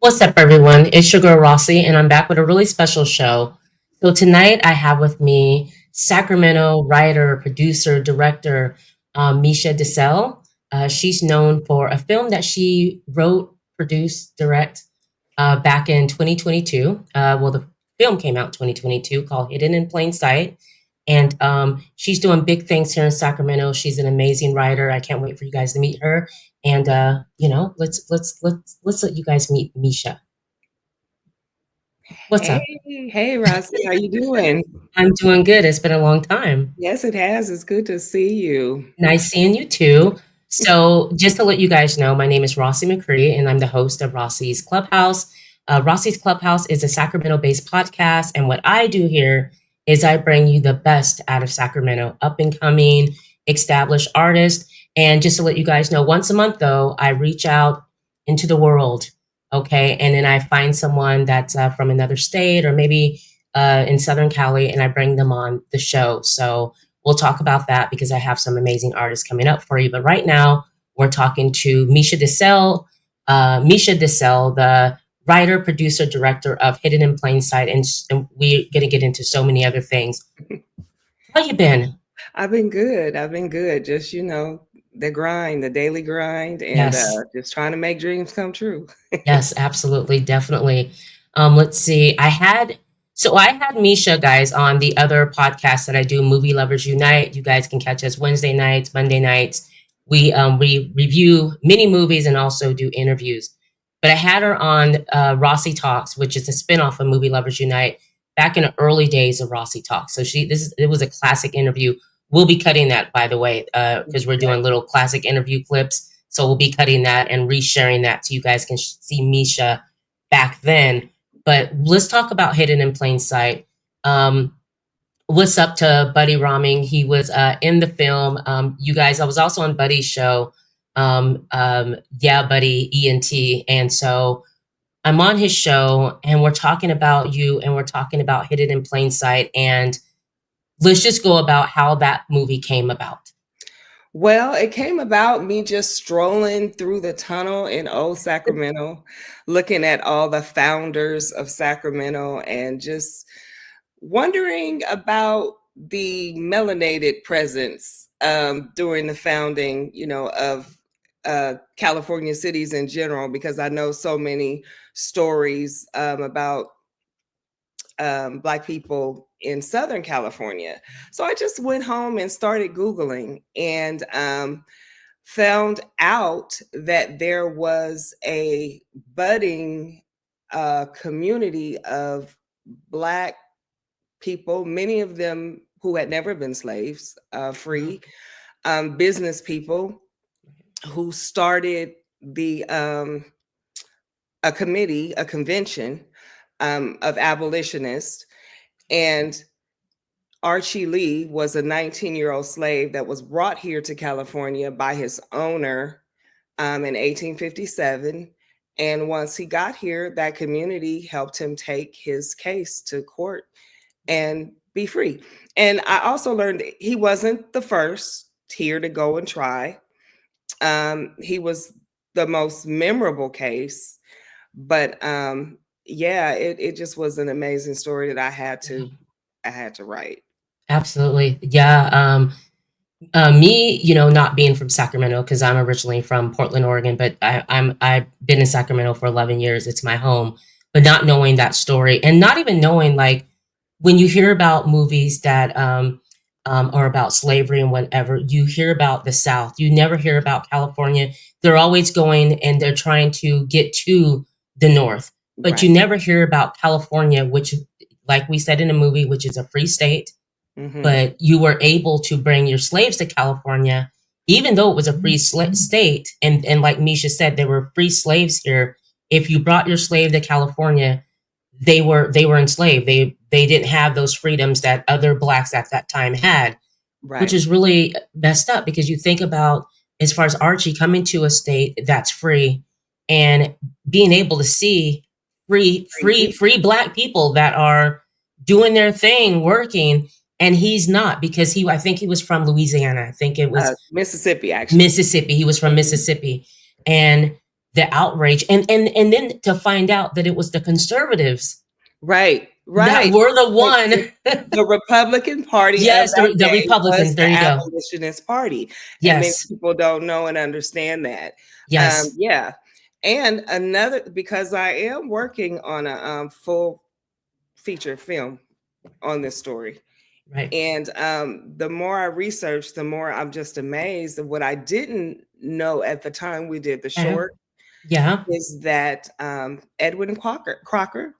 What's up, everyone? It's your girl Rossie, and I'm back with a really special show. So, tonight I have with me Sacramento writer, producer, director Micha Decell. She's known for a film that she wrote, produced, direct back in 2022. The film came out in 2022 called Hidden in Plain Sight. And she's doing big things here in Sacramento. She's an amazing writer. I can't wait for you guys to meet her. And let's let you guys meet Misha. What's up? Hey, Rossie, how you doing? I'm doing good. It's been a long time. Yes, it has. It's good to see you. Nice seeing you too. So, just to let you guys know, my name is Rossie McCree, and I'm the host of Rossie's Clubhouse. Rossie's Clubhouse is a Sacramento based podcast. And what I do here is I bring you the best out of Sacramento, up and coming, established artists. And just to let you guys know, once a month, though, I reach out into the world. Okay. And then I find someone that's from another state or maybe in Southern Cali, and I bring them on the show. So, we'll talk about that because I have some amazing artists coming up for you. But right now, we're talking to Micha Decell, the writer, producer, director of Hidden in Plain Sight, and we're going to get into so many other things. How you been? I've been good. I've been good. Just, the grind, the daily grind, and Yes, just trying to make dreams come true. yes, absolutely, definitely. Let's see. I had Misha guys on the other podcast that I do, Movie Lovers Unite. You guys can catch us Wednesday nights, Monday nights. We review mini movies and also do interviews. But I had her on Rossie Talks, which is a spinoff of Movie Lovers Unite, back in the early days of Rossie Talks. So it was a classic interview. We'll be cutting that, by the way, because we're Right. doing little classic interview clips. So we'll be cutting that and resharing that so you guys can see Misha back then. But let's talk about Hidden in Plain Sight. Um, what's up to Buddy Raming? He was in the film. You guys, I was also on Buddy's show. Yeah, Buddy ENT, and so I'm on his show, and we're talking about you, and we're talking about Hidden in Plain Sight, and let's just go about how that movie came about. Well, it came about me just strolling through the tunnel in old Sacramento, looking at all the founders of Sacramento and just wondering about the melanated presence during the founding, of California cities in general, because I know so many stories about Black people in Southern California. So I just went home and started Googling and found out that there was a budding community of Black people, many of them who had never been slaves, free business people who started the a committee, a convention of abolitionists. And Archie Lee was a 19-year-old slave that was brought here to California by his owner in 1857. And once he got here, that community helped him take his case to court and be free. And I also learned he wasn't the first here to go and try. He was the most memorable case, but yeah, it just was an amazing story that I had to write. Absolutely, yeah. Me, not being from Sacramento because I'm originally from Portland, Oregon, but I've been in Sacramento for 11 years. It's my home, but not knowing that story and not even knowing like when you hear about movies that are about slavery and whatever, you hear about the South. You never hear about California. They're always going and they're trying to get to the North, but you Right. never hear about California, which, like we said in the movie, which is a free state, Hmm. but you were able to bring your slaves to California, even though it was a free state. And like Misha said, there were free slaves here. If you brought your slave to California, they were enslaved. They didn't have those freedoms that other blacks at that time had, which Right. is really messed up because you think about as far as Archie coming to a state that's free and being able to see Free free people. black people that are doing their thing, working, and he's not because I think he was from Louisiana. I think it was Mississippi, actually. Mississippi. He was from Mhm. Mississippi. And the outrage, and then to find out that it was the conservatives Right, that right. were the The one. the Republican Party of Yes, that the day was Republicans. There the you go. abolitionist party, and many Yes, people don't know and understand that. yes, Yeah, and another, because I am working on a, full feature film on this story, right. and, the more I research, the more I'm just amazed at what I didn't know at the time we did the Okay. short, Yeah, is that, Edwin Crocker, the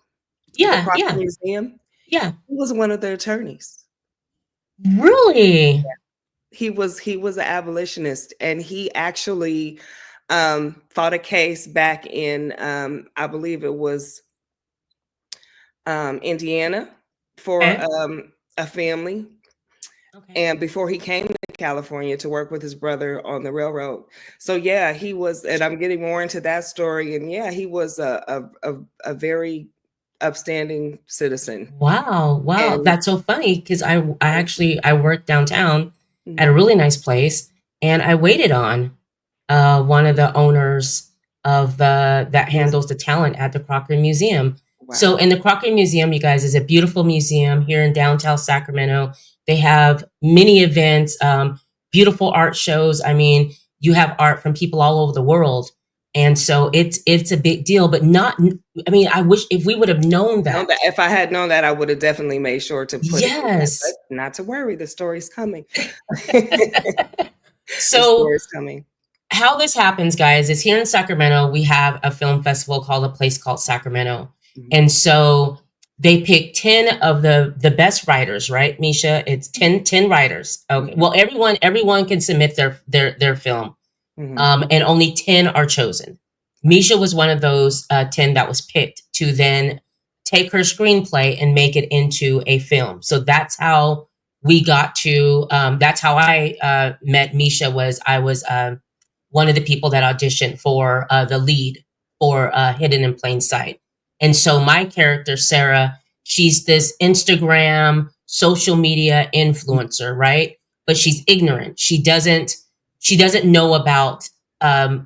yeah, Crocker yeah, Museum, yeah. he was one of the attorneys. Really? He was an abolitionist, and he actually, fought a case back in, I believe it was, Indiana, for, Okay, a family, okay. and before he came to California to work with his brother on the railroad. So, yeah, he was, and I'm getting more into that story, and yeah, he was a very upstanding citizen, Wow, wow, and that's so funny because I actually I worked downtown at a mhm, really nice place, and I waited on one of the owners of the that yes, handles the talent at the Crocker Museum. So, wow, in the Crocker Museum, you guys, is a beautiful museum here in downtown Sacramento. They have many events, beautiful art shows. I mean, you have art from people all over the world, and so it's a big deal. But not, I mean, I wish if we would have known know that. that if I had known that, I would have definitely made sure to put it in there, but Yes. not to worry, the story's coming. The So story's coming. how this happens, guys, is here in Sacramento, we have a film festival called A Place Called Sacramento. Mhm, And so they pick 10 of the best writers, right, Misha? It's ten writers. Okay. mhm, Well, everyone can submit their film, mhm, and only 10 are chosen. right, Misha was one of those 10 that was picked to then take her screenplay and make it into a film. So that's how we got to, that's how I met Misha. Was I was one of the people that auditioned for the lead for Hidden in Plain Sight. And so my character, Sarah, she's this Instagram social media influencer, right? But she's ignorant. She doesn't know about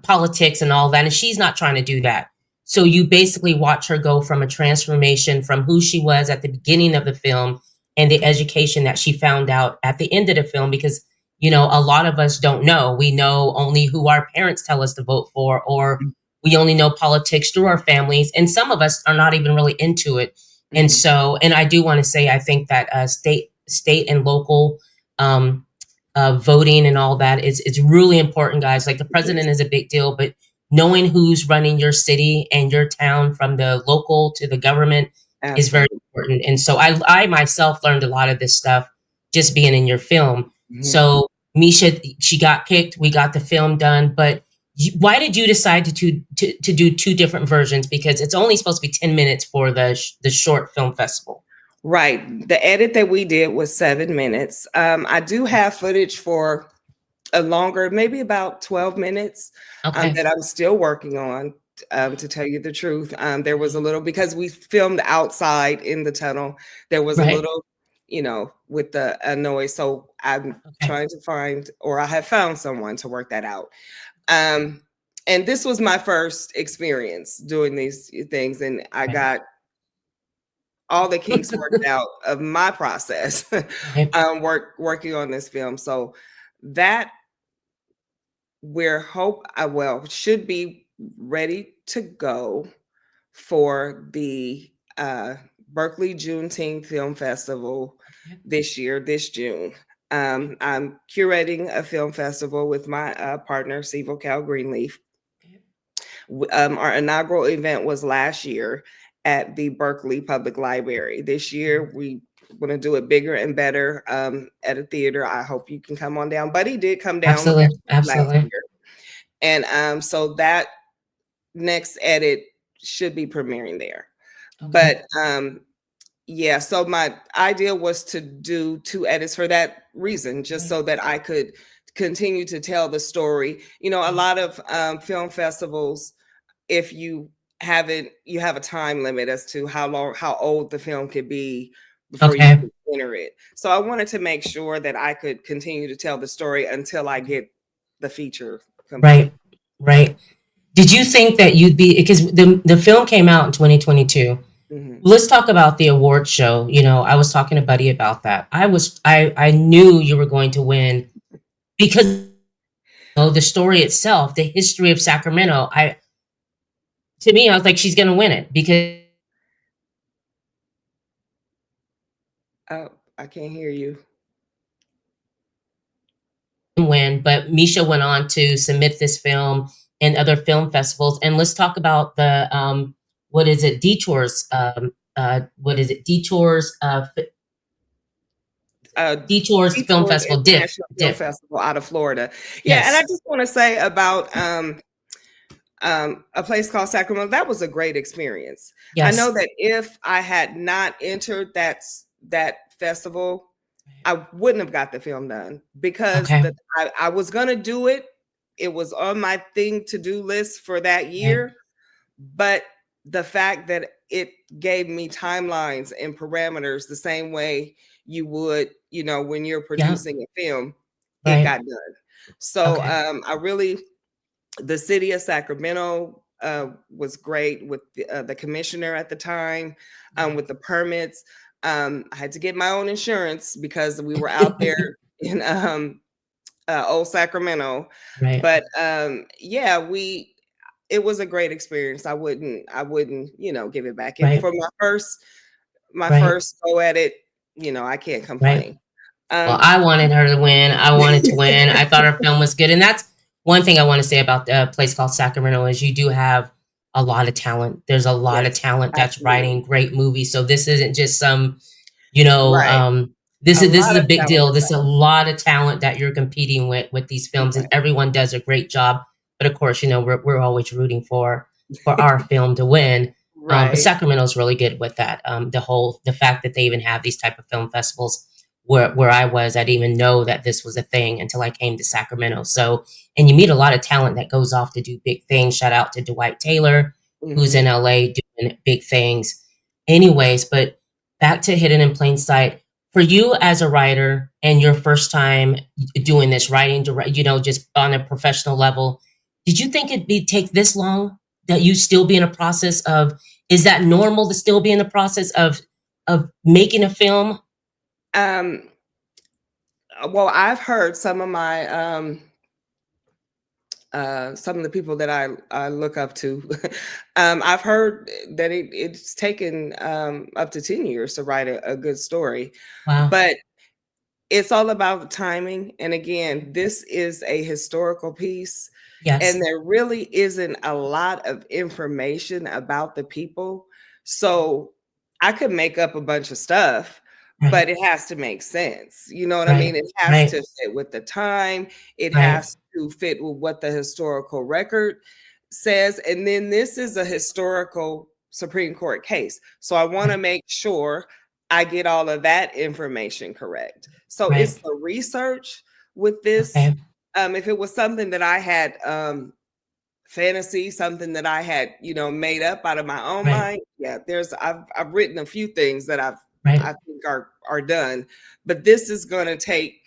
politics and all that, and she's not trying to do that. So you basically watch her go from a transformation from who she was at the beginning of the film and the education that she found out at the end of the film, because a lot of us don't know. We know only who our parents tell us to vote for, or we only know politics through our families, and some of us are not even really into it. And mhm, so, and I do want to say, I think that state and local um, voting and all that is really important, guys. Like the it is. president is a big deal, but knowing who's running your city and your town from the local to the government is very Absolutely. important. And so I myself learned a lot of this stuff just being in your film. Mhm. So Misha, she got picked. We got the film done, but why did you decide to do two different versions? Because it's only supposed to be 10 minutes for the short film festival. Right. The edit that we did was 7 minutes. I do have footage for a longer, maybe about 12 minutes, Okay, that I'm still working on, to tell you the truth. There was a little, because we filmed outside in the tunnel, there was a right. little, with the noise. So I'm Okay, trying to find, or I have found someone to work that out. Um, and this was my first experience doing these things, and I right, got all the kinks worked out of my process, right. working on this film. So that, we're should be ready to go for the Berkeley Juneteenth Film Festival Okay, this June. I'm curating a film festival with my partner, Sivo Cal Greenleaf. okay. Our inaugural event was last year at the Berkeley Public Library. This year, we want to do it bigger and better, at a theater. I hope you can come on down. Buddy did come down Absolutely, last absolutely. year. And so that next edit should be premiering there. Okay, But yeah, so my idea was to do two edits for that reason, just right. so that I could continue to tell the story. A Right. lot of film festivals, if you have a time limit as to how old the film could be before you Okay, can enter it. So I wanted to make sure that I could continue to tell the story until I okay. get the feature complete. Right, right. Did you think that you'd be, because the film came out in 2022. Mhm. Let's talk about the award show. You know, I was talking to Buddy about that. I knew you were going to win because, you know, the story itself, the history of Sacramento. I To me, I was like, she's going to win it because Oh, I can't hear you. win. But Misha went on to submit this film in other film festivals. And let's talk about the what is it? Detours. What is it? Uh, Detours Film Detours Festival. International Film Diff. Festival out of Florida. Yeah, and I Yes. just want to say about a place called Sacramento. That was a great experience. I know Yes. that if I had not entered that festival, I wouldn't have got the film done because Okay. I was gonna do it. It was on my thing to do list for that Right. year, but the fact that it gave me timelines and parameters the same way you would, you know, when you're Yeah. producing a film, it Right. got done. So Okay. I really, the city of Sacramento was great with the commissioner at the time, Yeah. with the permits. I had to get my own insurance because we were out there in old Sacramento. Right. But yeah, we it was a great experience. I wouldn't, you know, give it back. And Right. for my Right. first go at it, you know, I can't Right. complain. Well, Um I wanted her to win. I wanted to win. I thought her film was good, and that's one thing I want to say about the place called Sacramento is you do have a lot of talent. There's a lot of yes, talent that's writing absolutely. great movies. So this isn't just some, you know, Right. this A is lot a of big deal. talented This is a lot of talent that you're competing with these films, and right. everyone does a great job. But of course, you know, we're always rooting for our film to win. But Right. Sacramento's really good with that. The fact that they even have these type of film festivals where I was, I didn't even know that this was a thing until I came to Sacramento. So, and you meet a lot of talent that goes off to do big things. Shout out to Dwight Taylor, who's in Mhm. LA doing big things. Anyways, but back to Hidden in Plain Sight. For you as a writer and your first time doing this, writing, you know, just on a professional level, did you think it'd be take this long? That you still be in a process of? Is that normal to still be in the process of making a film? Um, well, I've heard some of the people that I look up to, I've heard that it's taken up to 10 years to write a good story. Wow. But it's all about the timing. And again, this is a historical piece, and Yes. there really isn't a lot of information about the people. So I could make up a bunch of stuff, Right. but it has to make sense. You know what I mean? Right. It has Right. to fit with the time, it Right. has to fit with what the historical record says. And then this is a historical Supreme Court case. So I want to Right. make sure I get all of that information correct. So Right. it's the research with this. Okay. If it was something that I had fantasy, something that I had, you know, made up out of my own Right. mind, yeah, I've written a few things that Right. I think are done, but this is going to take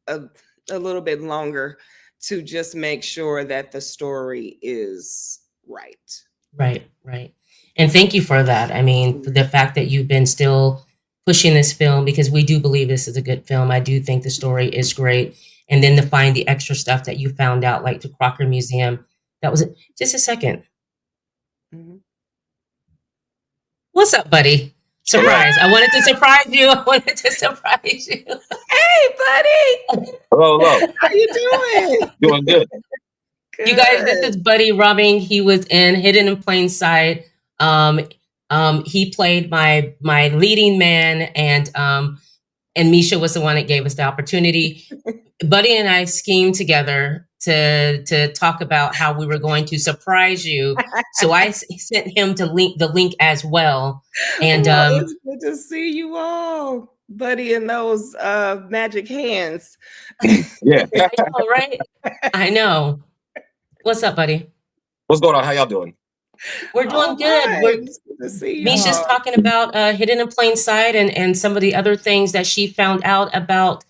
a a little bit longer to just make sure that the story is right. Right. Right. And thank you for that. I mean, for the fact that you've been still pushing this film because we do believe this is a good film. I do think the story is great. And then to find the extra stuff that you found out, like the Crocker Museum, that was it. Just a second. Mhm. What's up, buddy? Surprise. I wanted to surprise you. I wanted to surprise you. Hey, buddy. Hello, hello. How you doing? Doing good. You guys, this Good. is Buddy Rubbing. He was in Hidden in Plain Sight. Um, he played my leading man, and Misha was the one that gave us the opportunity. Buddy and I schemed together to talk about how we were going to surprise you. So sent him to the link as well, and Well, it's good to see you all, buddy, in those magic hands. Yeah. I know, right? I know. What's up, buddy? What's going on? How y'all doing? We're All doing good. right. We're It's good to see Misha's y'all. talking about Hidden in Plain Sight and some of the other things that she found out about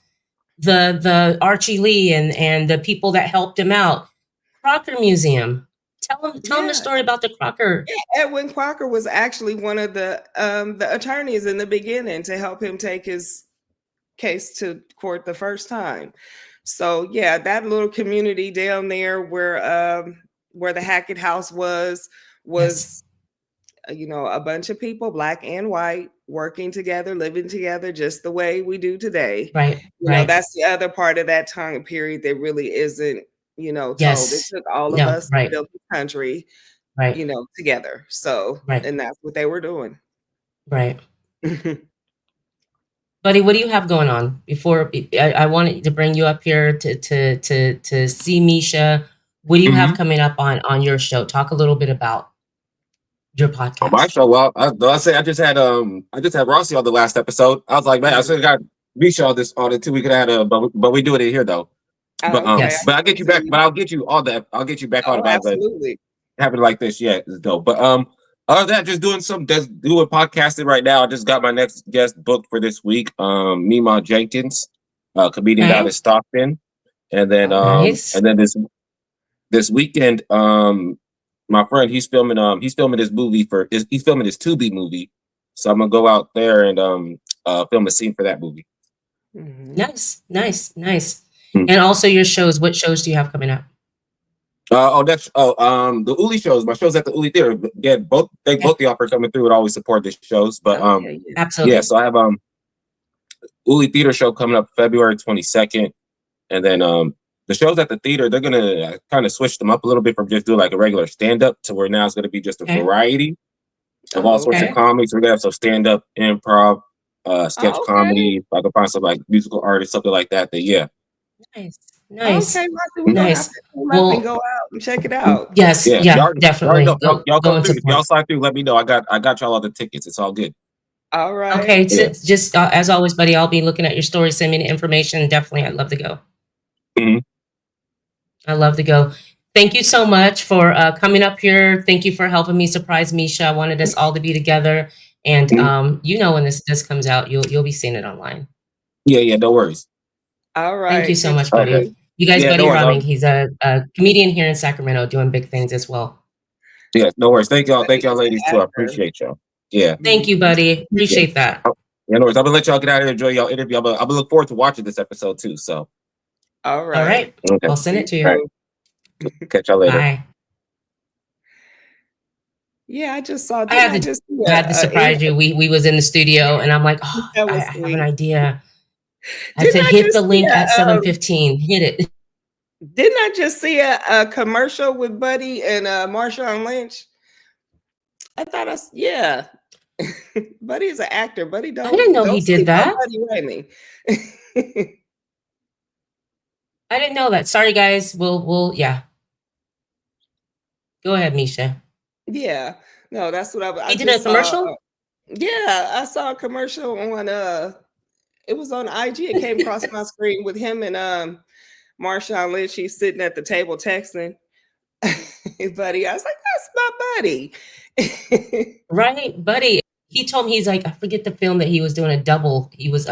the Archie Lee and the people that helped him out. Crocker Museum. Tell him the Yeah. story about the Crocker. Yeah, Edwin Crocker was actually one of the attorneys in the beginning to help him take his case to court the first time. So yeah, that little community down there where the Hackett House Yes. was a bunch of people, black and white, working together, living together, just the way we do today. Right. Right. That's the other part of that time period that really isn't told. It Yes. took all of No. us to Right. build the country, Right. together. So, Right. and that's what they were doing. Right. Buddy, what do you have going on? Before I wanted to bring you up here to see Micha. What do you have coming up on your show? Talk a little bit about your On my podcast. show, well, I say I just had Rossie on the last episode. I was like, man, I should have got Micha on it too. We could have had but we doing it here though. But Okay. Yes. but I'll get you back. But I'll get you on that. I'll get you back on Oh, about that. absolutely. Having like this, yeah, it's dope. But other than that, just doing podcasting right now. I just got my next guest booked for this week. Mima Jenkins, comedian down Okay. in Stockton, and then Nice. this weekend, my friend he's filming this movie he's filming his Tubi movie, so I'm gonna go out there and film a scene for that movie. Nice. Nice. Nice. Mm. And also your shows. What shows do you have coming up? The Uli shows. My shows at the Uli Theater. Again, both the y'all for coming through and always support the shows. But Yeah. Absolutely. yeah, so I have Uli Theater show coming up February 22nd, and then the shows at the theater, they're gonna kind of switch them up a little bit from just doing like a regular stand up to where now it's gonna be just a Okay. variety of all sorts Okay. of comedy. So we're gonna have some stand up, improv, sketch Okay. comedy. I can find some like musical artists, something like that. Yeah. Nice. Nice. Okay, Rossi, we're gonna have Nice. to come up and Well, go out and check it out. yes. Yeah, Yeah. y'all Definitely. know, y'all Go come and through. If y'all support. slide through, let me know. I got y'all all the tickets. It's all good. All right. Okay. Yeah. Just as always, buddy, I'll be looking at your story. Send me the information. Definitely, I'd love to go. Mhm. I love to go. Thank you so much for coming up here. Thank you for helping me surprise Micha. I wanted us all to be together, and when this comes out, you'll be seeing it online. Yeah, no worries. All right. Thank you so Good much, to buddy. Okay. You guys, Yeah, Buddy no worries. Rumming, he's a comedian here in Sacramento doing big things as well. Yeah, no worries. Thank y'all, He's an ladies too. I actor. appreciate y'all. Yeah. Thank you, buddy. Appreciate that. Yeah, no worries. I'm gonna let y'all get out of here, enjoy y'all interview. I'm gonna look forward to watching this episode too. So All All right. right. okay. I'll send it to All you. right. Catch y'all later. Bye. Yeah, I just saw. I had Didn't I to just see I had to surprise you. We was in the studio, and I'm like, oh, That I was have an sweet. idea. I Didn't said, I hit just the see link at a 7:15. Hit it. Didn't I just see a commercial with Buddy and Marshawn Lynch? I thought yeah. Buddy is an actor. Buddy I didn't know he don't did sleep on that. Buddy Rennie. I didn't know that. Sorry, guys. We'll yeah. Go ahead, Micha. Yeah. No, that's what I He did a just saw. commercial? Yeah, I saw a commercial on it was on IG. It came across my screen with him and Marshawn Lynch. He's sitting at the table texting. Buddy, I was like, that's my buddy. Right, buddy. He told me, he's like, I forget the film that he was doing a double. He was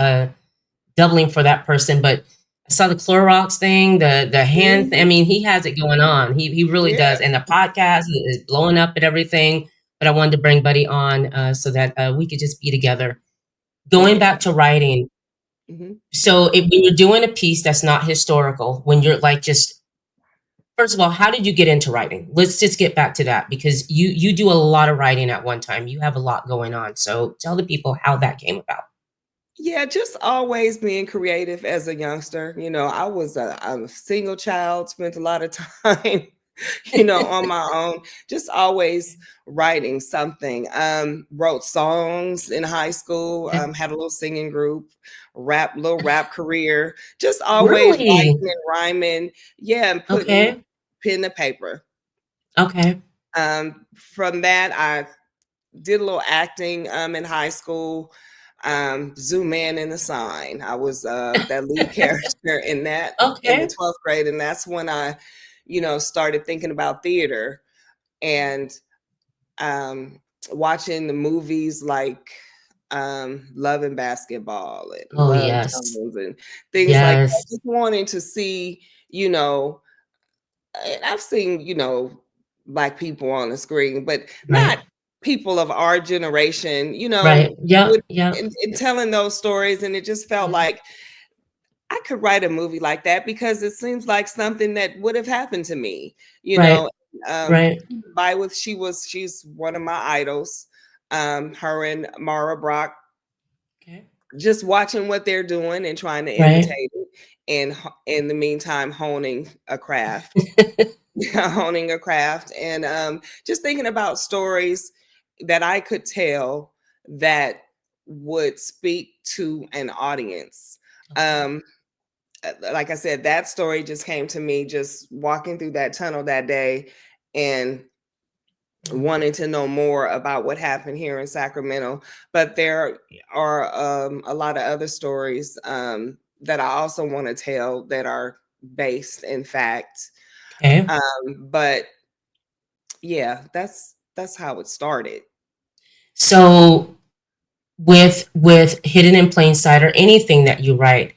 doubling for that person, but I saw the Clorox thing, the hand thing. I mean, he has it going on. He really Yeah. does. And the podcast is blowing up and everything. But I wanted to bring Buddy on so that we could just be together. Going back to writing. So when you're doing a piece that's not historical, when you're like just first of all, how did you get into writing? Let's just get back to that because you do a lot of writing at one time. You have a lot going on. So tell the people how that came about. Yeah, just always being creative as a youngster. I was a single child, spent a lot of time, on my own, just always writing something. Wrote songs in high school, had a little singing group, little rap career, just always Really? writing and rhyming. Yeah, and putting pen to paper. Okay. From that, I did a little acting in high school. Zoom in the Sign. I was that lead character in that in the 12th grade, and that's when I, started thinking about theater and watching the movies like Love and Basketball and Love Jones and things like that. Just wanting to see, I've seen, Black people on the screen, but Right. not people of our generation, Right. Yep. would Yep. in telling those stories. And it just felt Yeah. like I could write a movie like that because it seems like something that would have happened to me, you Right. know. Right. By with she's one of my idols. Her and Mara Brock, Okay. just watching what they're doing and trying to Right. imitate it, and in the meantime honing a craft. Honing a craft, and just thinking about stories that I could tell that would speak to an audience. Okay. um like I said, that story just came to me just walking through that tunnel that day, and Yeah. wanting to know more about what happened here in Sacramento. But there are a lot of other stories that I also want to tell that are based in fact. Okay. But yeah, that's how it started. So with Hidden in Plain Sight or anything that you write,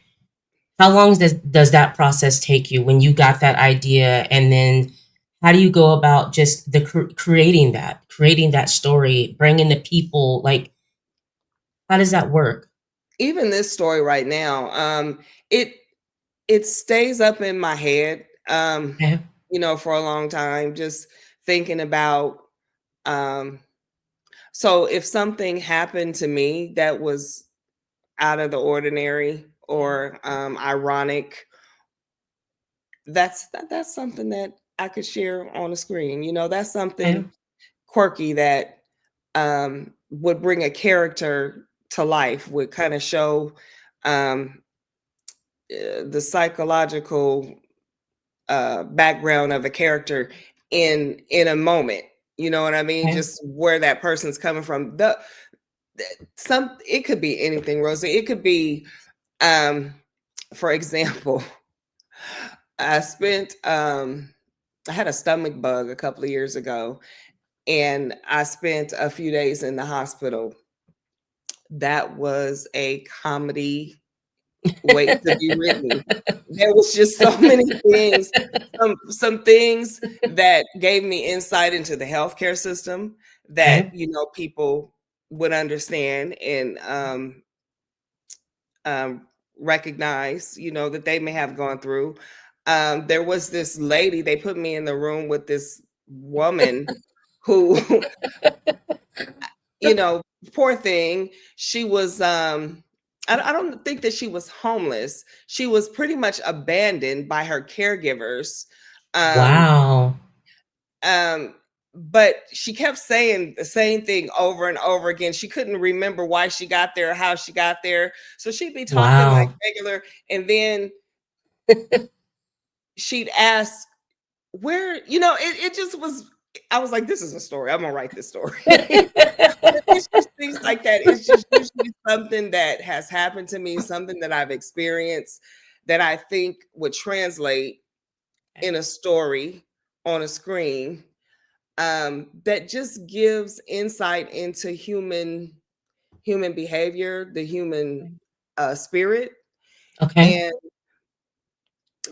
how long does that process take you when you got that idea, and then how do you go about just the creating that story, bringing the people, like how does that work? Even this story right now, it it stays up in my head, Okay. for a long time, just thinking about, um so if something happened to me that was out of the ordinary Okay. or ironic, that's something that I could share on the screen. That's Okay. something quirky that would bring a character to life, would kind of show um, the psychological background of a character in a moment. You know what I mean? Okay. Just where that person's coming from. Some It could be anything, Rosie. It could be, um, for example, I spent I had a stomach bug a couple of years ago, and I spent a few days in the hospital. That was a comedy waiting to be written. There was just so many things, some things that gave me insight into the healthcare system that, Okay. people would understand and recognize, that they may have gone through. There was this lady, they put me in the room with this woman who, you know, poor thing, she was I don't think that she was homeless. She was pretty much abandoned by her caregivers. Um Wow. um but she kept saying the same thing over and over again. She couldn't remember why she got there, how she got there. So she'd be talking like Wow. regular, and then she'd ask where, it just was. I was like, this is a story. I'm gonna write this story. But it's just things like that. It's just usually something that has happened to me, something that I've experienced that I think would translate in a story on a screen, that just gives insight into human behavior, the human spirit, Okay. and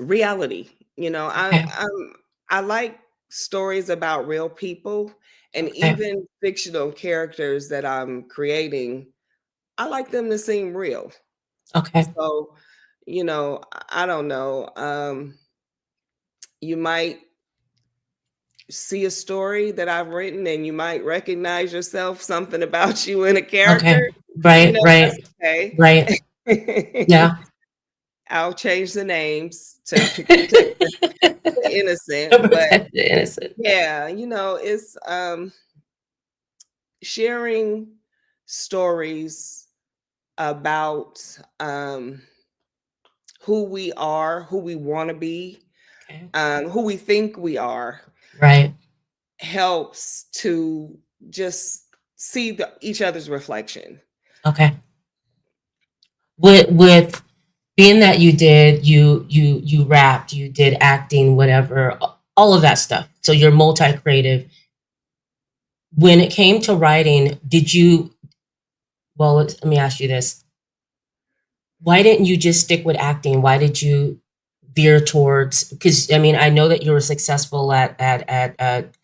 reality. Okay. I like stories about real people, and Okay. even fictional characters that I'm creating, I like them to seem real. Okay. So, I don't know. You might see a story that I've written and you might recognize yourself, something about you in a character. Okay. Right. That's Right. okay. Right. Yeah. I'll change the names to protect the innocent, but Protect the innocent. yeah, it's sharing stories about who we are, who we want to be, Okay. who we think we are, Right. helps to just see each other's reflection. Okay. With being that you rapped, you did acting, whatever, all of that stuff. So you're multi creative. When it came to writing, did you? Well, let me ask you this: why didn't you just stick with acting? Why did you veer towards? Because I mean, I know that you were successful at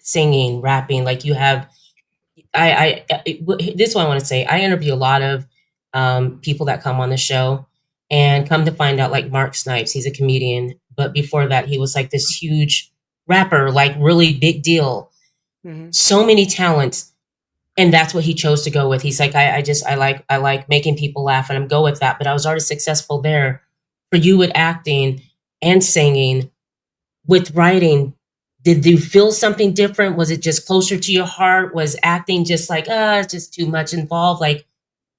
singing, rapping, like you have. This is what I want to say. I interview a lot of people that come on the show, and come to find out, like Mark Snipes, he's a comedian, but before that, he was like this huge rapper, like really big deal. Mhm. So many talents, and that's what he chose to go with. He's like, I like making people laugh, and I'm go with that. But I was already successful there. For you with acting and singing, with writing, did you feel something different? Was it just closer to your heart? Was acting just like, it's just too much involved? Like,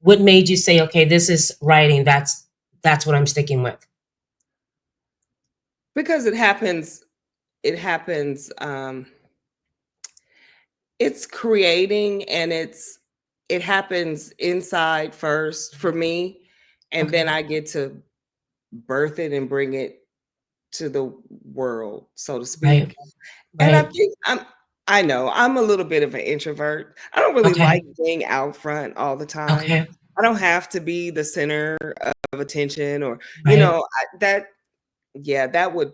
what made you say, okay, this is writing. That's what I'm sticking with. Because it happens, it's creating, and it happens inside first for me, and then Okay. I get to birth it and bring it to the world, so to Right. speak. And I Right. think I know I'm a little bit of an introvert. I don't really like Okay. being out front all the time. Okay. I don't have to be the center of attention, or, Right. that yeah, that would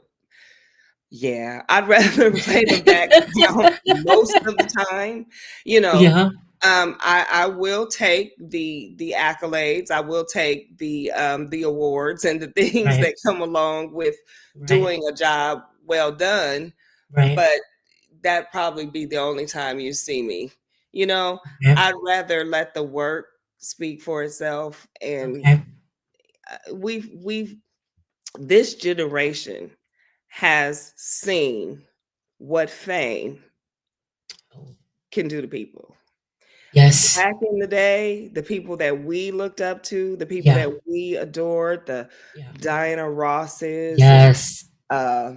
yeah, I'd rather play the background most of the time, you know. Yeah. I will take the accolades. I will take the awards and the things Right. that come along with Right. doing a job well done, Right. but that probably be the only time you see me. You know, Okay. I'd rather let the work speak for itself, and Okay. we've this generation has seen what fame Oh, can do to people. yes. Back in the day, the people that we looked up to, the people Yeah. that we adored, the Yeah. Diana Rosses and Yes. uh,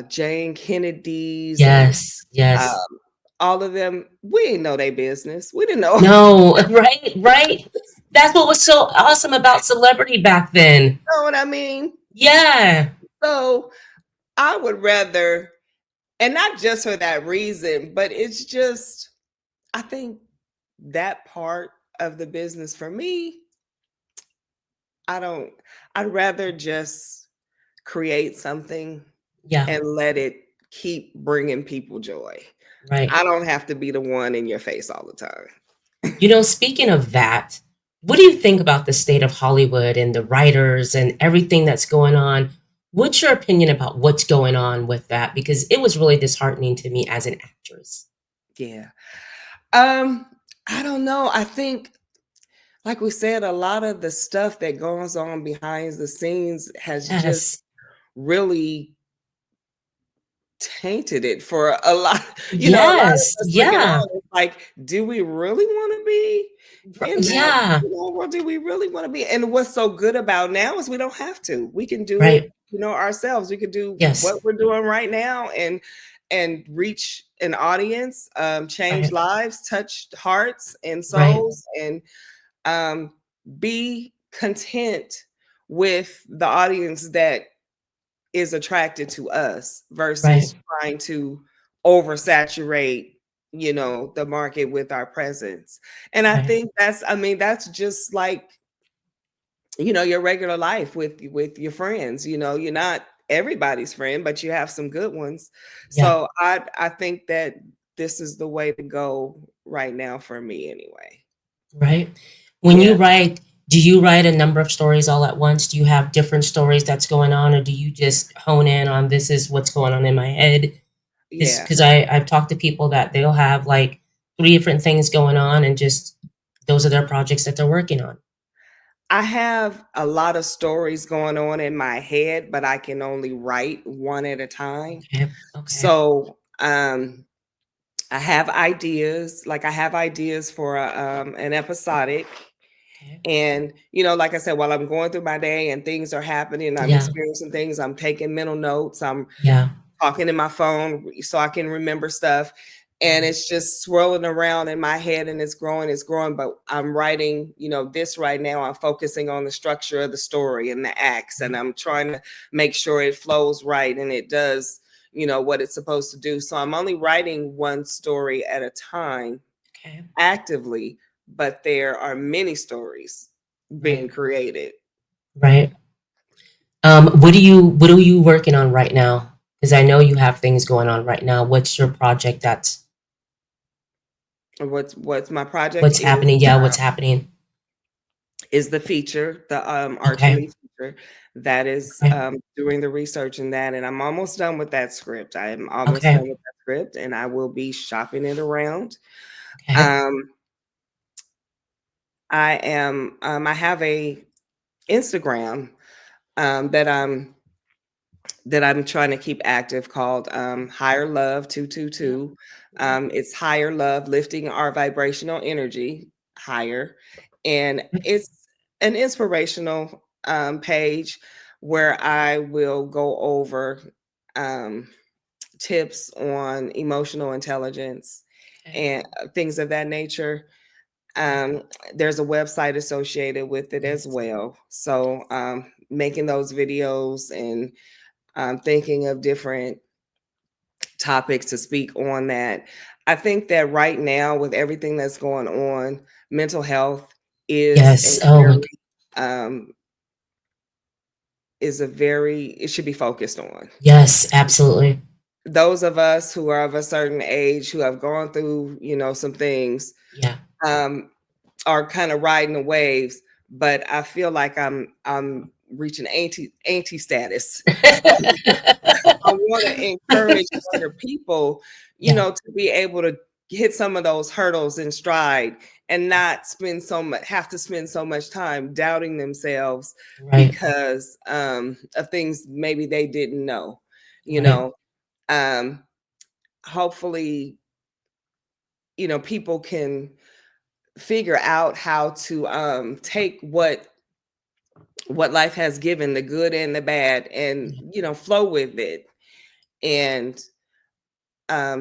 Jane Kennedys and Yes. Yes. um, all of them, we didn't know their business. We didn't know. No. Right. Right. That's what was so awesome about celebrity back then. Know what I mean? Yeah. So I would rather, and not just for that reason, but it's just, I think that part of the business for me, I don't, I'd rather just create something Yeah. and let it keep bringing people joy. Right. I don't have to be the one in your face all the time. Speaking of that, what do you think about the state of Hollywood and the writers and everything that's going on? What's your opinion about what's going on with that? Because it was really disheartening to me as an actress. Yeah. Um, I don't know. I think, like we said, a lot of the stuff that goes on behind the scenes has just Yes. really tainted it for a lot. A lot of Yes. us looking Yeah. on, it's like, do we really want to be in that? Yeah. Or do we really want to be? And what's so good about now is we don't have to. We can do it, Right. ourselves. We could do Yes. what we're doing right now, and reach an audience, change Right. lives, touch hearts and Right. souls, and um, be content with the audience that is attracted to us Right. versus trying to oversaturate, the market with our presence. And I Right. think that's just like, your regular life with your friends. You're not everybody's friend, but you have some good ones. Yeah. So I think that this is the way to go right now for me anyway. Right. When you Yeah. write, do you write a number of stories all at once? Do you have different stories that's going on, or do you just hone in on this is what's going on in my head? Yeah. Because I've talked to people that they'll have like three different things going on, and just those are their projects that they're working on. I have a lot of stories going on in my head, but I can only write one at a time. Okay. Okay. So, I have ideas, like I have ideas for an episodic. Okay. And, like I said, while I'm going through my day and things are happening, I'm Yeah. experiencing things, I'm taking mental notes, I'm Yeah. talking in my phone so I can remember stuff. And Right. it's just swirling around in my head, and it's growing. But I'm writing, this right now. I'm focusing on the structure of the story and the acts, and I'm trying to make sure it flows right and it does, what it's supposed to do. So I'm only writing one story at a time Okay. actively, but there are many stories being Right. created. Right. What are you working on right now? Because I know you have things going on right now. What's your project that's What's my project what's happening? Yeah, what's happening? is the feature, the Archie Okay. Lee feature that is Okay. doing the research in that, and I'm almost done with that script. I am almost done Okay. with that script, and I will be shopping it around. Okay. Um, I have a Instagram that I'm trying to keep active called Higher Love Yeah. 222. Yeah. It's Higher Love, lifting our vibrational energy higher, and it's an inspirational page where I will go over um, tips on emotional intelligence Okay. and things of that nature. Okay. Um, there's a website associated with it as Yes. well. So making those videos and thinking of different topics to speak on that. I think that right now, with everything that's going on, mental health is a Yes. Oh my God. um, is a very it should be focused on. Yes, absolutely. Those of us who are of a certain age who have gone through, some things, Yeah. um, are kind of riding the waves. But I feel like I'm reaching auntie status. I want to encourage younger people, Yeah. to be able to hit some of those hurdles in stride and not have to spend so much time doubting themselves Right. because of things maybe they didn't know. You Right. know, hopefully, people can figure out how to take what life has given, the good and the bad, and Yeah. flow with it, and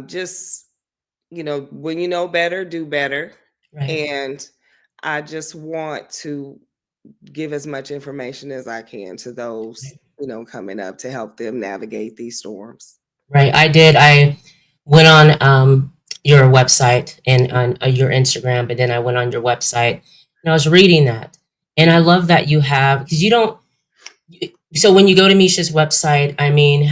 just when you know better, do better. Right. And I just want to give as much information as I can to those, Right. coming up to help them navigate these storms. Right. I did. I went on your website and on your Instagram, but then I went on your website and I was reading that. And I love that you have, because you don't, so when you go to Misha's website, I mean,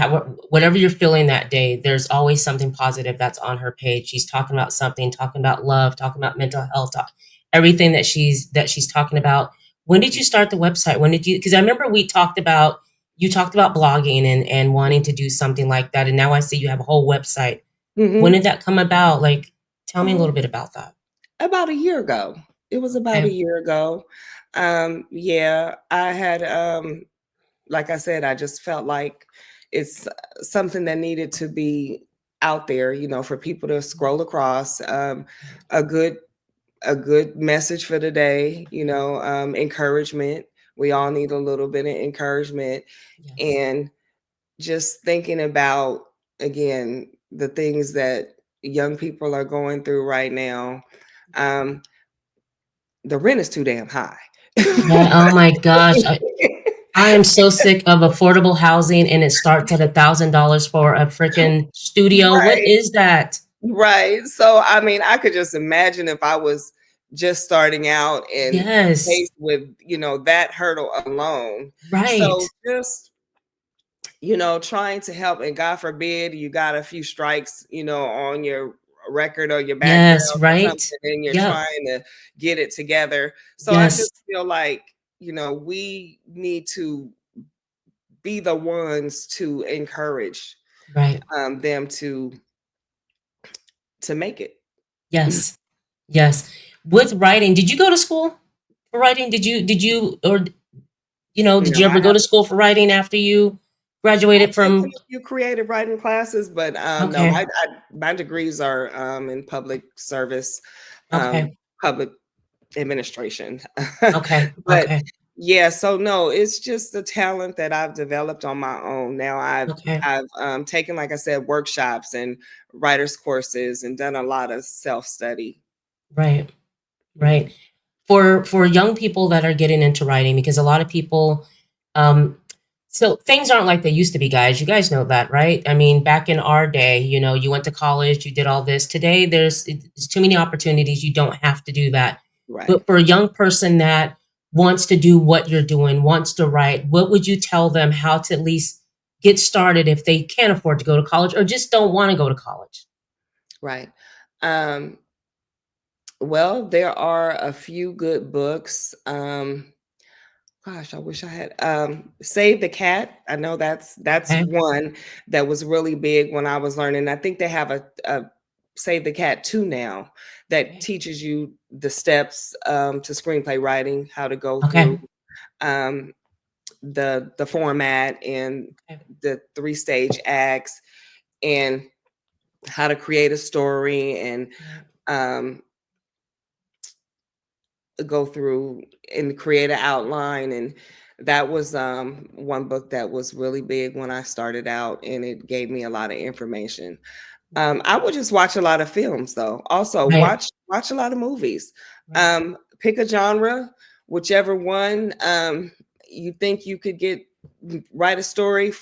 whatever you're feeling that day, there's always something positive that's on her page. She's talking about something, talking about love, talking about mental health, everything that she's talking about. When did you start the website? When did you? Because I remember you talked about blogging and wanting to do something like that, and now I see you have a whole website. When Hmm. did that come about? Like, tell me a little bit about that. About a year ago. It was about a Okay. year ago. Yeah, I had, like I said, I just felt like it's something that needed to be out there, for people to scroll across. A good a good message for the day, encouragement. We all need a little bit of encouragement, Yes. and just thinking about, again, the things that young people are going through right now. Um, the rent is too damn high. Yeah. Oh my gosh. I am so sick of affordable housing and it starts at $1,000 for a freaking studio. What Right, is that? right. So, I mean, I could just imagine if I was just starting out and Yes. faced with, that hurdle alone. Right. So just, trying to help, and God forbid you got a few strikes, on your record or your background Yes, or right? something, and you're Yep. trying to get it together. So I Yes. just feel like, we need to be the ones to encourage Right. them to make it. Yes. Yes. With writing, did you go to school for writing? Or, did No, you I ever go to haven't. school for writing after you graduated I've taken from? a few creative writing classes, but no, Okay. my degrees are in public service, Okay. public administration. Okay. But Okay. yeah, so no, it's just the talent that I've developed on my own. Now Okay. I've taken, like I said, workshops and writers courses and done a lot of self study. Right. Right. For young people that are getting into writing, because a lot of people, um so things aren't like they used to be, guys. You guys know that, right? I mean, back in our day, you went to college, you did all this. Today there's too many opportunities. You don't have to do that. Right. But for a young person that wants to do what you're doing, wants to write, what would you tell them how to at least get started if they can't afford to go to college or just don't want to go to college? Right. Um, well, there are a few good books. Gosh, I wish I had Save the Cat. I know that's Okay. one that was really big when I was learning. I think they have a Save the Cat 2 now that Okay. teaches you the steps to screenplay writing, how to go through Okay. um, the format and Okay. the 3-stage acts and how to create a story and Right. um, go through and create an outline. And that was one book that was really big when I started out, and it gave me a lot of information. Right. I would just watch a lot of films though. Also Right. watch a lot of movies. Right. Pick a genre, whichever one you think you could write a story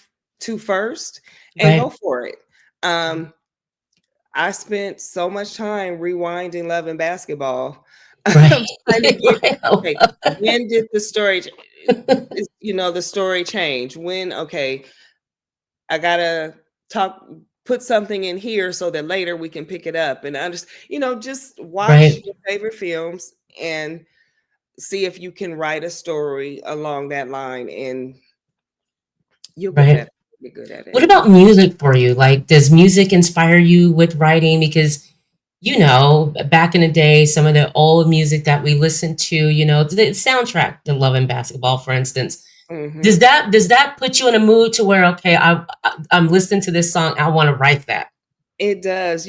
to first, and go Right. for it. Right. I spent so much time rewinding Love and Basketball, Right. trying to get, Right. okay, when did the story, the story change? When, okay, I gotta put something in here so that later we can pick it up and understand, just watch Right. your favorite films and see if you can write a story along that line, and you'll get Right. better. You'll get good at What it. about music for you? Like, does music inspire you with writing? Because, back in the day, some of the old music that we listened to, the soundtrack to Love and Basketball, for instance, does Hmm. that put you in a mood to where, okay, I'm listening to this song, I want to write that? It does.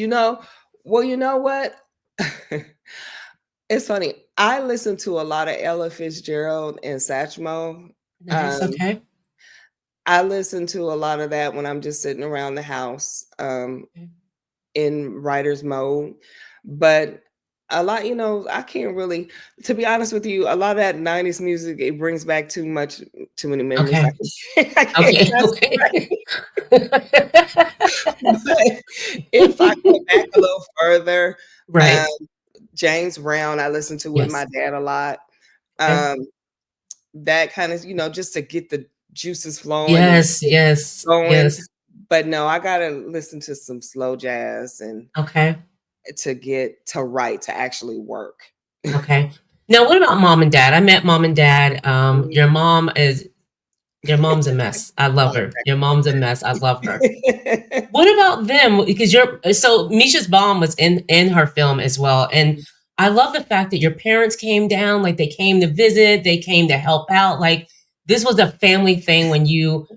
Well, you know what? It's funny. I listen to a lot of Ella Fitzgerald and Satchmo. Nice. Um, Okay. I listen to a lot of that when I'm just sitting around the house Okay. in writer's mode. But a lot, I can't really, to be honest with you, a lot of that 90s music, it brings back too many memories. Okay. I can't Okay. concentrate. But if I go back a little further, um, Right. James Brown, I listen to with my Yes. dad a lot. Okay. Um, that kind of, just to get the juices flowing and Yes. Yes. going. Yes. But no, I gotta listen to some slow jazz and Okay. to get to write, to actually work. Okay. Now, what about mom and dad? I met mom and dad. Mhm. Your mom's a mess. I love Oh, her. Your mom's a mess. I love her. exactly. What about them? Because Misha's mom was in her film as well, and I love the fact that your parents came down, like they came to visit, they came to help out. Like this was a family thing when you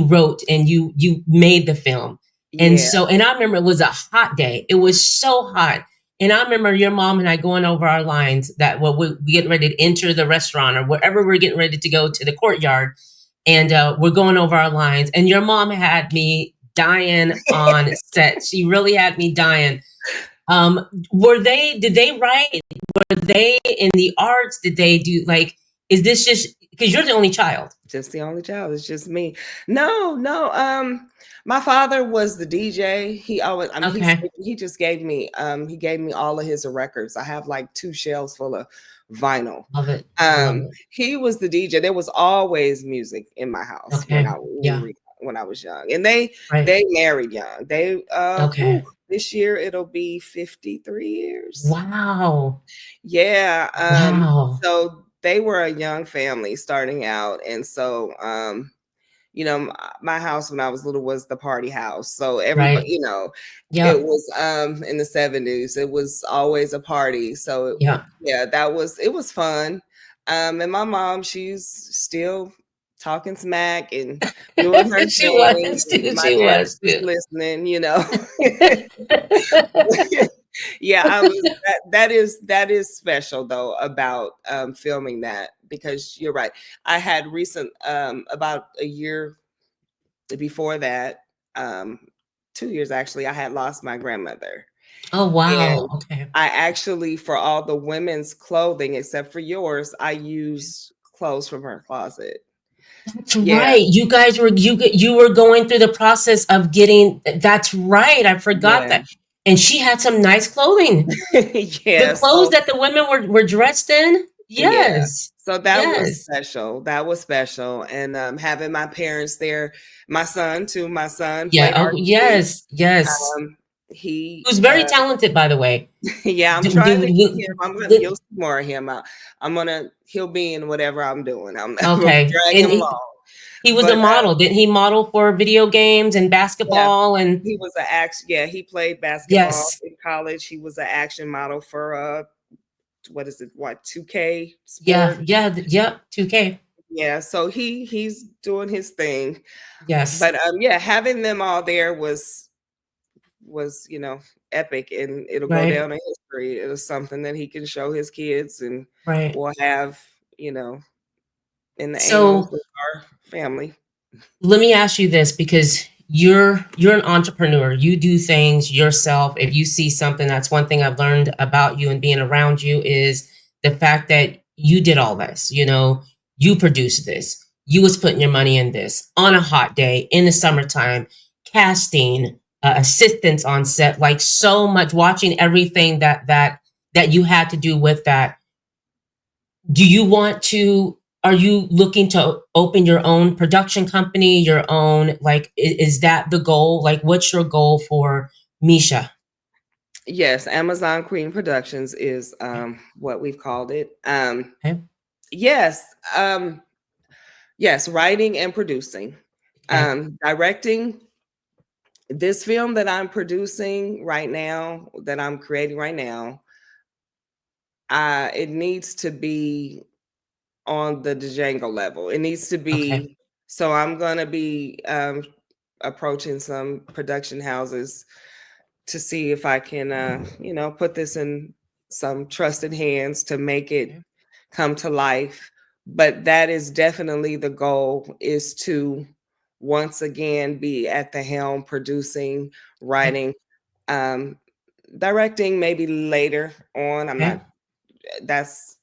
wrote and you made the film. And Yeah. so, and I remember it was a hot day. It was so hot. And I remember your mom and I going over our lines that we're getting ready to enter the restaurant or wherever we're getting ready to go to the courtyard and we're going over our lines. And your mom had me dying on set. She really had me dying. Did they write? Were they in the arts? Did they do like, is this just because you're the only child? Just the only child. It's just me. No, no. My father was the DJ. He always, Okay. he just he gave me all of his records. I have like 2 shelves full of vinyl. Love it. I love it. He was the DJ. There was always music in my house Okay. Yeah. when I was young. And Right. they married young. Okay. This year it'll be 53 years. Wow. Yeah. Wow. So they were a young family starting out. And so my house when I was little was the party house. So everybody, Right. it Yep. was in the 70s. It was always a party. So Yep. yeah, it was fun. And my mom, she's still talking smack and doing her She thing. was And too. my She dad's was just too. listening. Yeah, that is special though about filming that, because you're right. I had about a year before that, um 2 years actually, I had lost my grandmother. Oh wow. And Okay. I actually, for all the women's clothing except for yours, I used clothes from her closet. That's Yeah. right. You were going through the process of getting. That's right. I forgot Yeah. that. And she had some nice clothing. The Yeah. clothes So that the women were dressed in. Yeah. Yes. So that was Yes. special. That was special. And having my parents there, my son too. My son Yeah. played Oh, archery. yes. Yes. Um, he Who's very talented, by the way. yeah, I'm Do, trying do, to get him. do- You'll do- see more of him. He'll be in whatever I'm doing. I'm gonna okay. drag And him along. he was a But model. Didn't he model for video games and yeah, basketball? And he was an action. Yeah, he played basketball yes. in college. He was an action model for what is it? What 2K Yeah. sport? Yeah. Yep. 2K. Yeah, so he's doing his thing. Yes. But yeah, having them all there was epic, and it'll go Right. down in history. It was something that he can show his kids, and Right. we'll have you know in the annals So of our family. let me ask you this, because you're an entrepreneur. You do things yourself. If you see something, that's one thing I've learned about you and being around you is the fact that you did all this. You produced this. You was putting your money in this on a hot day in the summertime, casting, assistance on set, like so much, watching everything that you had to do with that. Do you want to, are you looking to open your own production company, your own, like, is that the goal? Like, what's your goal for Micha? Yes, Amazon Queen Productions is what we've called it. Okay. Yes, yes, writing and producing, Okay. directing. This film that I'm producing right now, that I'm creating right now, it needs to be on the Django level. It needs to Okay. be. So I'm gonna be approaching some production houses to see if I can, put this in some trusted hands to make it Okay. come to life. But that is definitely the goal: is to once again be at the helm, producing, Okay. writing, um, directing. Maybe later on. I'm Okay. not. That's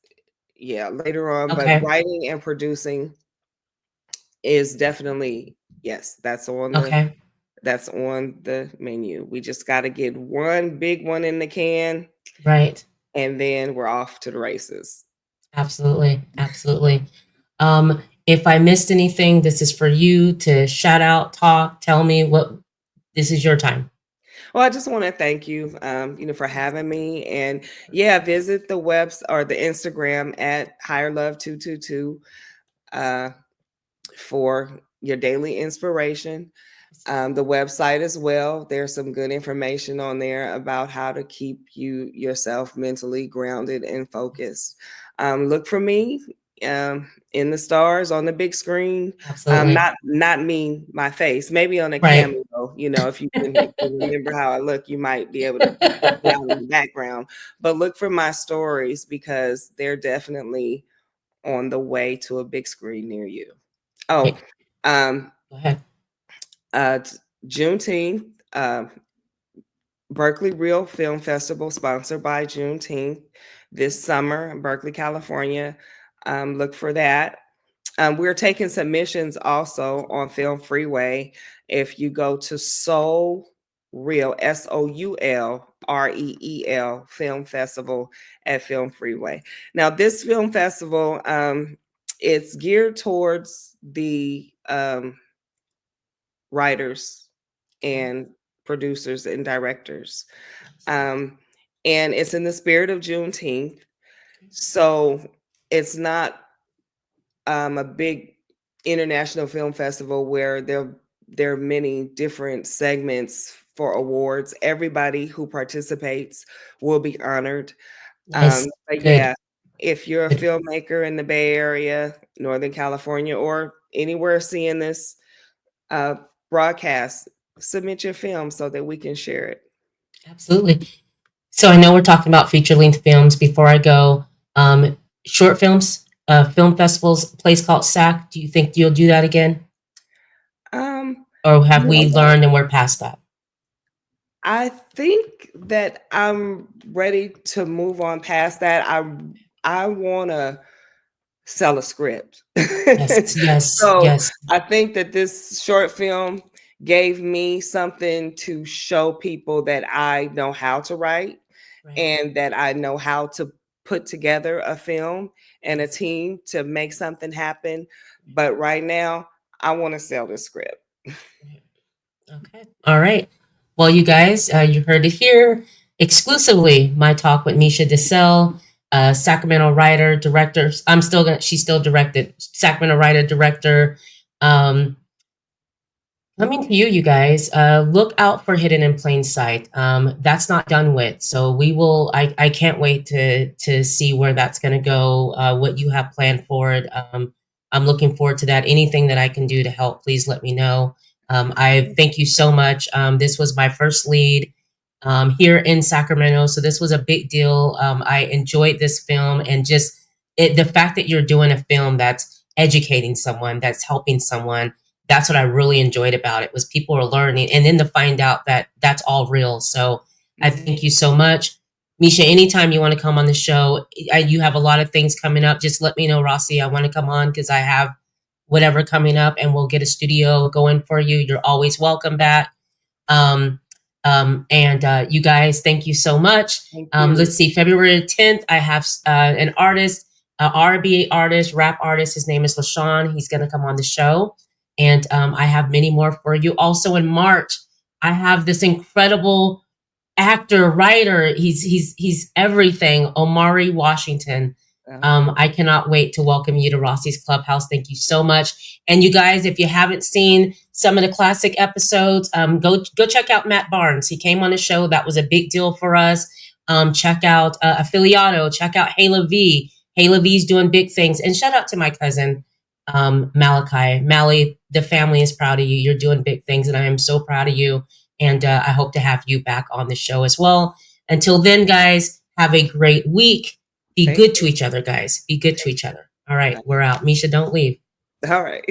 yeah, later on. But Okay. writing and producing is definitely yes. Okay. That's on the menu. We just got to get one big one in the can, Right. and then we're off to the races. Absolutely. Absolutely. If I missed anything, this is for you to shout out, talk, tell me what, this is your time. Well, I just want to thank you, for having me, and yeah, visit the webs or the Instagram at Higher Love 222 uh, for your daily inspiration. The website as well. There's some good information on there about how to keep yourself mentally grounded and focused. Look for me in the stars on the big screen. Absolutely. Not me, my face. Maybe on a Right. cameo. If you remember how I look, you might be able to check me out in the background. But look for my stories because they're definitely on the way to a big screen near you. Oh, Right. um, Go ahead. Juneteenth, Berkeley Real Film Festival, sponsored by Juneteenth this summer in Berkeley, California. Look for that. We're taking submissions also on Film Freeway. If you go to Soul Real, SOULREEL Film Festival at Film Freeway. Now, this film festival, it's geared towards the writers Okay. and producers and directors. Um, and it's in the spirit of Juneteenth. So it's not a big international film festival where there are many different segments for awards. Everybody who participates will be honored. Nice. But Good. yeah, if you're a Good. filmmaker in the Bay Area, Northern California, or anywhere seeing this uh, broadcast, submit your film so that we can share it. Absolutely. So I know we're talking about feature length films. Before I go, short films, film festivals, a place called SAC. Do you think you'll do that again, or have You know we what? learned and we're past that? I think that I'm ready to move on past that. I want to sell a script. Yes. Yes. So Yes. I think that this short film gave me something to show people that I know how to write Right. and that I know how to put together a film and a team to make something happen. But right now, I want to sell the script. Okay. All right. Well, you guys, you heard it here exclusively. My talk with Micha Decell, Sacramento writer, director. She's still directed. Sacramento writer, director. Um, Coming to you, you guys. Look out for Hidden in Plain Sight. That's not done with, so we will. I can't wait to see where that's going to go. What you have planned for it. I'm looking forward to that. Anything that I can do to help, please let me know. I thank you so much. This was my first lead here in Sacramento, so this was a big deal. I enjoyed this film, and just the fact that you're doing a film that's educating someone, that's helping someone, that's what I really enjoyed about it, was people are learning, and then to find out that that's all real. So I thank you so much. Micha, anytime you want to come on the show, you have a lot of things coming up. Just let me know, Rossie. I want to come on because I have whatever coming up, and we'll get a studio going for you. You're always welcome back. Um, and you guys, thank you so much. Let's see, February 10th, I have an artist, R&B artist, rap artist. His name is LaShawn. He's going to come on the show. And I have many more for you. Also in March, I have this incredible actor, writer. He's everything. Omari Washington. I cannot wait to welcome you to Rossie's Clubhouse. Thank you so much. And you guys, if you haven't seen some of the classic episodes, go check out Matt Barnes. He came on the show. That was a big deal for us. Check out Affiliato. Check out Hayla V. Hayla V's doing big things. And shout out to my cousin, Malachi. Mally, the family is proud of you. You're doing big things, and I am so proud of you. And I hope to have you back on the show as well. Until then, guys, have a great week. Be good to each other, guys. Be good to each other. All right, we're out. Micha, don't leave. All right.